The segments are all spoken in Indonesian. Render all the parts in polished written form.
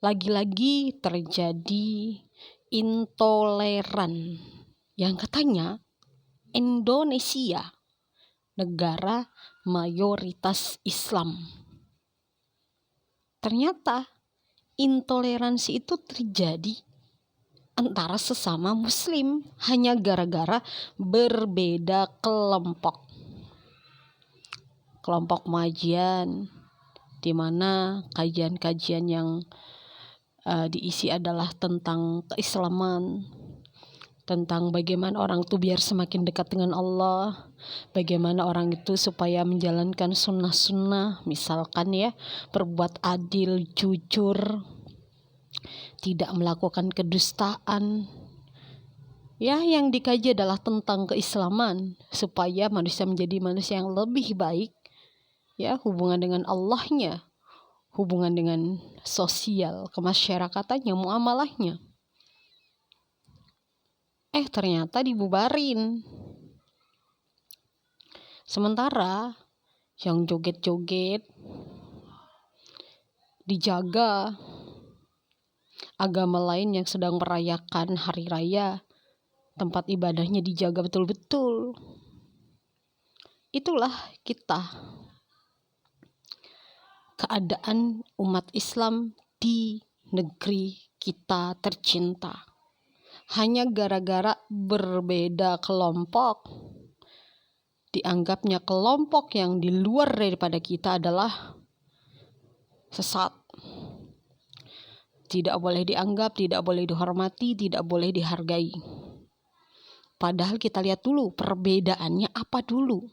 lagi-lagi terjadi intoleran yang katanya Indonesia negara mayoritas Islam. Ternyata intoleransi itu terjadi antara sesama muslim hanya gara-gara berbeda kelompok pengajian, di mana kajian-kajian yang diisi adalah tentang keislaman, tentang bagaimana orang itu biar semakin dekat dengan Allah, bagaimana orang itu supaya menjalankan sunnah-sunnah, misalkan ya, berbuat adil, jujur, tidak melakukan kedustaan. Ya, yang dikaji adalah tentang keislaman, supaya manusia menjadi manusia yang lebih baik, ya, hubungan dengan Allahnya, hubungan dengan sosial, kemasyarakatannya, muamalahnya. Ternyata dibubarin. Sementara yang joget-joget dijaga, agama lain yang sedang merayakan hari raya, tempat ibadahnya dijaga betul-betul. Itulah kita, keadaan umat Islam di negeri kita tercinta. Hanya gara-gara berbeda kelompok, dianggapnya kelompok yang di luar daripada kita adalah sesat. Tidak boleh dianggap, tidak boleh dihormati, tidak boleh dihargai. Padahal kita lihat dulu perbedaannya apa dulu.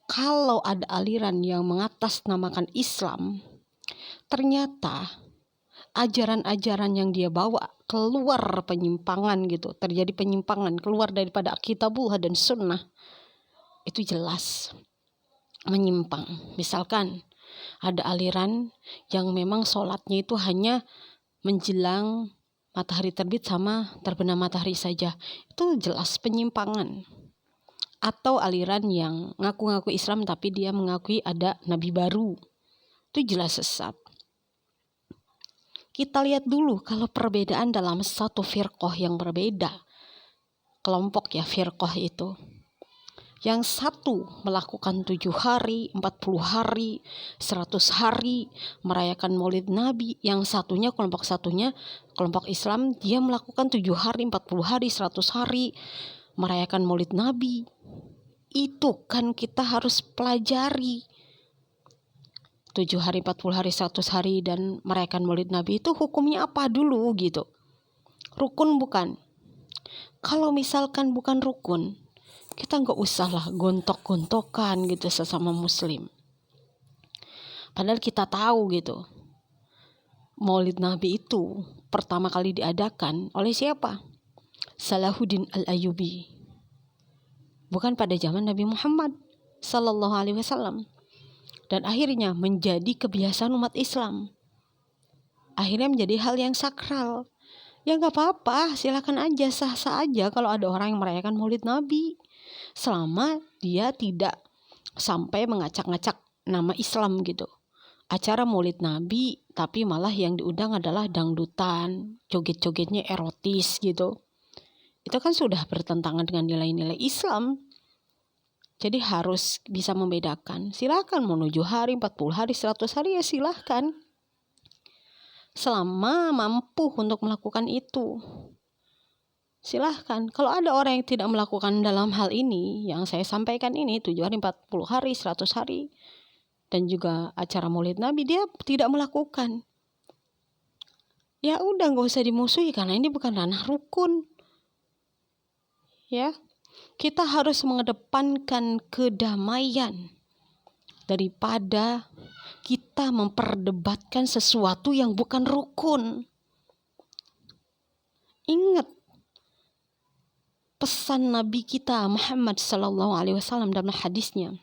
Kalau ada aliran yang mengatasnamakan Islam, ternyata ajaran-ajaran yang dia bawa keluar penyimpangan gitu, terjadi penyimpangan keluar daripada kitabullah dan sunnah, itu jelas menyimpang. Misalkan ada aliran yang memang sholatnya itu hanya menjelang matahari terbit sama terbenam matahari saja, itu jelas penyimpangan. Atau aliran yang ngaku-ngaku Islam tapi dia mengakui ada nabi baru, itu jelas sesat. Kita lihat dulu kalau perbedaan dalam satu firqah yang berbeda, kelompok ya firqah itu, yang satu melakukan 7 hari, 40 hari, 100 hari merayakan maulid Nabi, yang satunya kelompok Islam, dia melakukan 7 hari, 40 hari, 100 hari merayakan maulid Nabi. Itu kan kita harus pelajari. 7 hari, 40 hari, 100 hari dan merayakan maulid Nabi itu hukumnya apa dulu gitu. Rukun bukan? Kalau misalkan bukan rukun, kita gak usah lah gontok-gontokan gitu sesama muslim. Padahal kita tahu gitu, maulid Nabi itu pertama kali diadakan oleh siapa? Salahuddin Al-Ayyubi. Bukan pada zaman Nabi Muhammad Sallallahu Alaihi Wasallam. Dan akhirnya menjadi kebiasaan umat Islam. Akhirnya menjadi hal yang sakral. Ya gak apa-apa, silakan aja, sah-sah aja kalau ada orang yang merayakan maulid Nabi, selama dia tidak sampai ngacak-ngacak nama Islam gitu. Acara maulid Nabi tapi malah yang diundang adalah dangdutan, joget-jogetnya erotis gitu. Itu kan sudah bertentangan dengan nilai-nilai Islam. Jadi harus bisa membedakan. Silakan mau 7 hari, 40 hari, 100 hari ya silakan. Selama mampu untuk melakukan itu, silahkan. Kalau ada orang yang tidak melakukan dalam hal ini, yang saya sampaikan ini, 7 hari, 40 hari, 100 hari, dan juga acara maulid Nabi, dia tidak melakukan. Ya udah, gak usah dimusuhi, karena ini bukan ranah rukun. Ya, kita harus mengedepankan kedamaian daripada kita memperdebatkan sesuatu yang bukan rukun. Ingat pesan Nabi kita Muhammad sallallahu alaihi wasallam dalam hadisnya,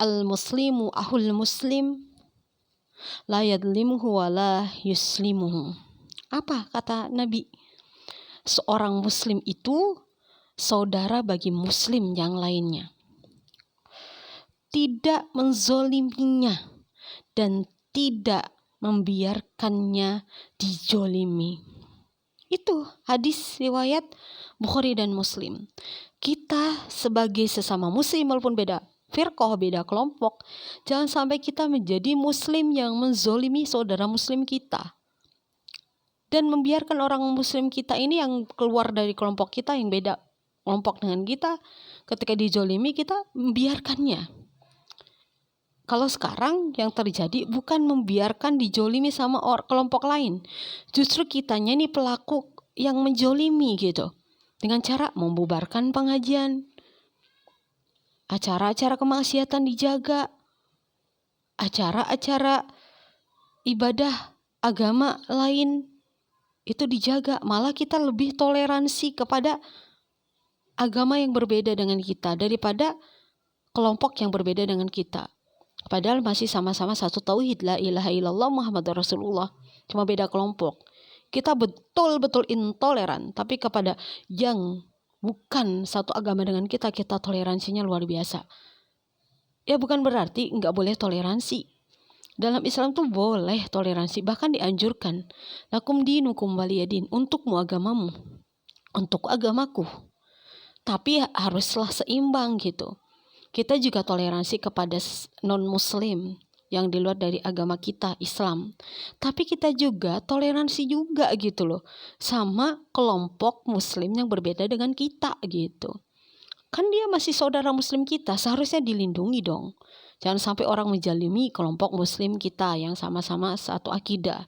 al-muslimu ahul muslim la yadlimuhu wa la yuslimuhu. Apa kata Nabi? Seorang muslim itu saudara bagi muslim yang lainnya, tidak menzoliminya dan tidak membiarkannya dijolimi. Itu hadis riwayat Bukhari dan Muslim. Kita sebagai sesama muslim walaupun beda firqah, beda kelompok, jangan sampai kita menjadi muslim yang menzolimi saudara muslim kita. Dan membiarkan orang muslim kita ini yang keluar dari kelompok kita, yang beda kelompok dengan kita, ketika dijolimi kita membiarkannya. Kalau sekarang yang terjadi bukan membiarkan dijolimi sama kelompok lain, justru kitanya nih pelaku yang menjolimi gitu, dengan cara membubarkan pengajian, acara-acara kemaksiatan dijaga, acara-acara ibadah agama lain itu dijaga. Malah kita lebih toleransi kepada agama yang berbeda dengan kita daripada kelompok yang berbeda dengan kita. Padahal masih sama-sama satu tauhid, la ilaha illallah Muhammadur Rasulullah, cuma beda kelompok. Kita betul-betul intoleran, tapi kepada yang bukan satu agama dengan kita toleransinya luar biasa. Ya bukan berarti nggak boleh toleransi. Dalam Islam tuh boleh toleransi, bahkan dianjurkan. Lakum dinukum waliyadin, untukmu agamamu, untuk agamaku. Tapi haruslah seimbang gitu. Kita juga toleransi kepada non-muslim yang di luar dari agama kita, Islam. Tapi kita juga toleransi juga gitu loh, sama kelompok muslim yang berbeda dengan kita gitu. Kan dia masih saudara muslim kita, seharusnya dilindungi dong. Jangan sampai orang menjalimi kelompok muslim kita yang sama-sama satu akidah.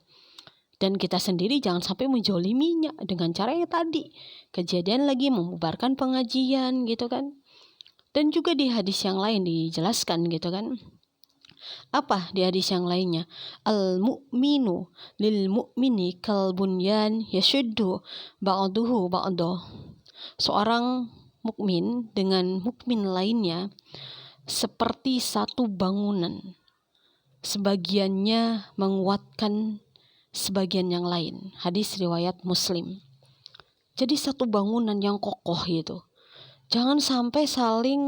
Dan kita sendiri jangan sampai menjoliminya dengan cara yang tadi. Kejadian lagi membubarkan pengajian gitu kan. Dan juga di hadis yang lain dijelaskan gitu kan. Apa di hadis yang lainnya? Al-mu'minu lil-mu'mini kal-bunyan yashuddu ba'duhu ba'dah. Seorang mukmin dengan mukmin lainnya seperti satu bangunan, sebagiannya menguatkan sebagian yang lain. Hadis riwayat Muslim. Jadi satu bangunan yang kokoh gitu. Jangan sampai saling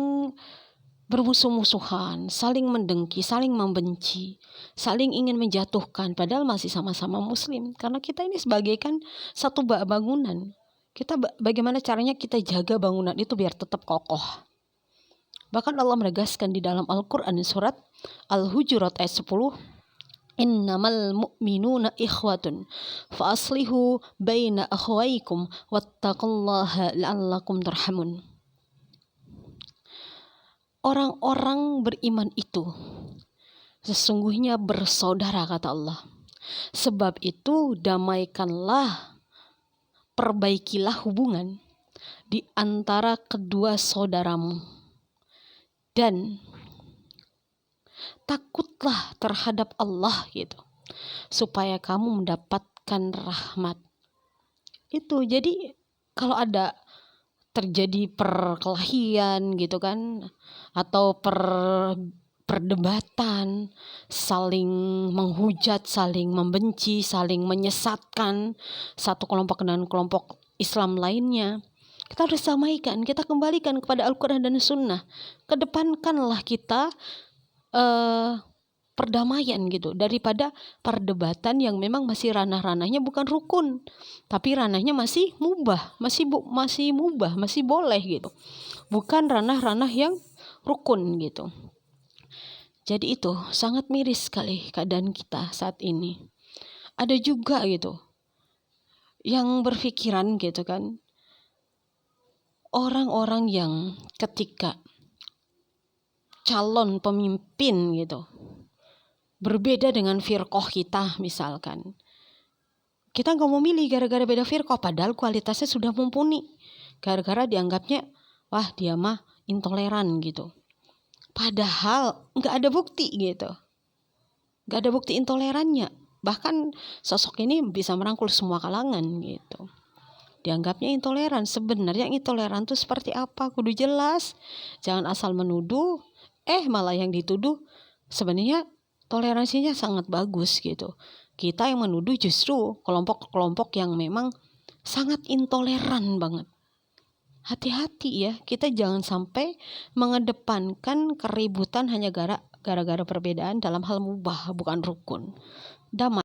bermusuh-musuhan, saling mendengki, saling membenci, saling ingin menjatuhkan, padahal masih sama-sama muslim. Karena kita ini sebagaikan satu bangunan. Kita bagaimana caranya kita jaga bangunan itu biar tetap kokoh. Bahkan Allah menegaskan di dalam Al-Quran surat Al-Hujurat ayat 10, innamal mu'minuna ikhwatun fa aslihu baina akhwaikum wattaqullaha la'allakum turhamun. Orang-orang beriman itu sesungguhnya bersaudara, kata Allah. Sebab itu damaikanlah, perbaikilah hubungan di antara kedua saudaramu. Dan takutlah terhadap Allah gitu, supaya kamu mendapatkan rahmat. Itu jadi kalau ada terjadi perkelahian gitu kan, atau perdebatan, saling menghujat, saling membenci, saling menyesatkan satu kelompok dengan kelompok Islam lainnya, kita harus damaikan, kita kembalikan kepada Al-Quran dan Sunnah. Kedepankanlah kita perdamaian gitu, daripada perdebatan yang memang masih ranah-ranahnya bukan rukun, tapi ranahnya masih mubah, masih mubah, masih boleh gitu, bukan ranah-ranah yang rukun gitu. Jadi itu sangat miris sekali keadaan kita saat ini. Ada juga gitu yang berpikiran gitu kan, orang-orang yang ketika calon pemimpin gitu berbeda dengan firqah kita misalkan, kita gak mau milih gara-gara beda firqah, padahal kualitasnya sudah mumpuni, gara-gara dianggapnya wah dia mah intoleran gitu, padahal gak ada bukti gitu, gak ada bukti intolerannya. Bahkan sosok ini bisa merangkul semua kalangan gitu, dianggapnya intoleran. Sebenarnya intoleran itu seperti apa? Kudu jelas. Jangan asal menuduh, malah yang dituduh sebenarnya toleransinya sangat bagus gitu. Kita yang menuduh justru kelompok-kelompok yang memang sangat intoleran banget. Hati-hati ya, kita jangan sampai mengedepankan keributan hanya gara-gara perbedaan dalam hal mubah, bukan rukun. damai.